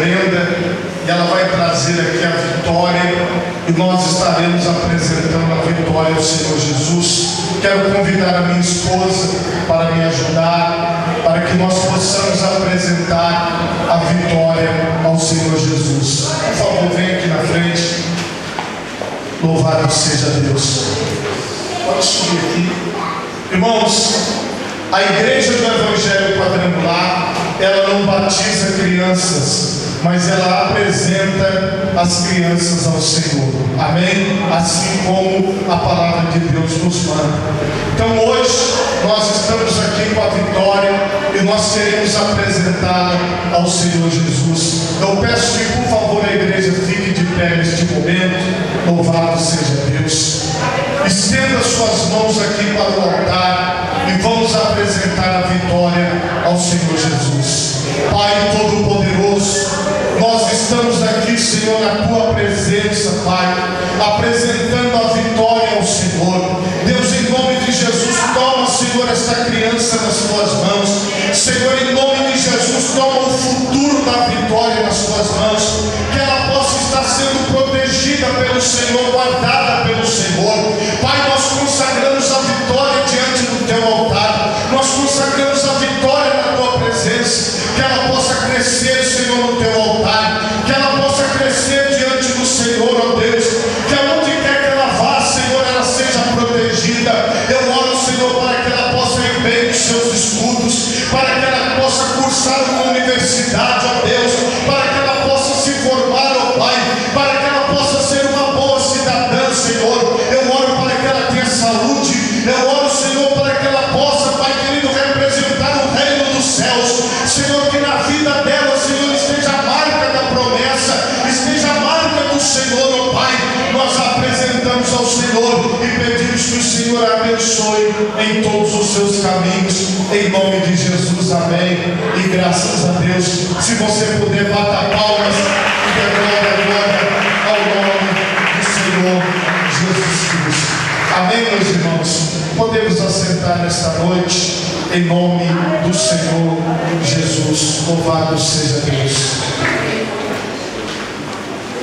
Brenda, e ela vai trazer aqui a vitória, e nós estaremos apresentando a vitória ao Senhor Jesus. Quero convidar a minha esposa para me ajudar, para que nós possamos apresentar a vitória ao Senhor Jesus. Por favor, venha aqui na frente. Louvado seja Deus. Pode subir aqui. Irmãos, a igreja do Evangelho Quadrangular, ela não batiza crianças, mas ela apresenta as crianças ao Senhor. Amém? Assim como a palavra de Deus nos manda. Então hoje nós estamos aqui com a vitória e nós queremos apresentá-la ao Senhor Jesus. Eu peço que, por favor, a igreja fique de pé neste momento. Louvado seja Deus. Estenda suas mãos aqui para o altar e vamos apresentar a vitória ao Senhor Jesus. Pai Todo-Poderoso, nós estamos aqui, Senhor, na Tua presença, Pai, apresentando a vitória ao Senhor. Deus, em nome de Jesus, toma, Senhor, esta criança nas Tuas mãos. Senhor, em nome de Jesus, toma o futuro da vitória nas Tuas mãos. Que ela possa estar sendo protegida pelo Senhor, guardada pelo Senhor. Pai, nós consagramos a vitória diante do Teu altar. Nós consagramos a vitória na Tua presença. Que ela possa crescer, Senhor, no Teu altar. Que ela possa crescer diante do Senhor, ó Deus. Que aonde quer que ela vá, Senhor, ela seja protegida. Eu oro, Senhor, para que ela possa ir bem nos seus estudos, para que ela possa cursar uma universidade, ó Deus, para que ela possa se formar, ó Pai, para que ela possa ser uma boa cidadã, Senhor. Eu oro para que ela tenha saúde. Eu oro, Senhor, para que ela possa, Pai querido, representar o reino dos céus. Senhor, que na vida dela, Senhor, esteja a marca da promessa, esteja a marca do Senhor, ó Pai. Nós a apresentamos ao Senhor e pedimos que o Senhor a abençoe em todos os seus caminhos, em nome de Jesus, amém. E graças a Deus, se você puder, bata palmas e dê glória ao nome do Senhor Jesus Cristo. Amém, meus irmãos? Podemos assentar nesta noite, em nome do Senhor Jesus. Louvado seja Deus.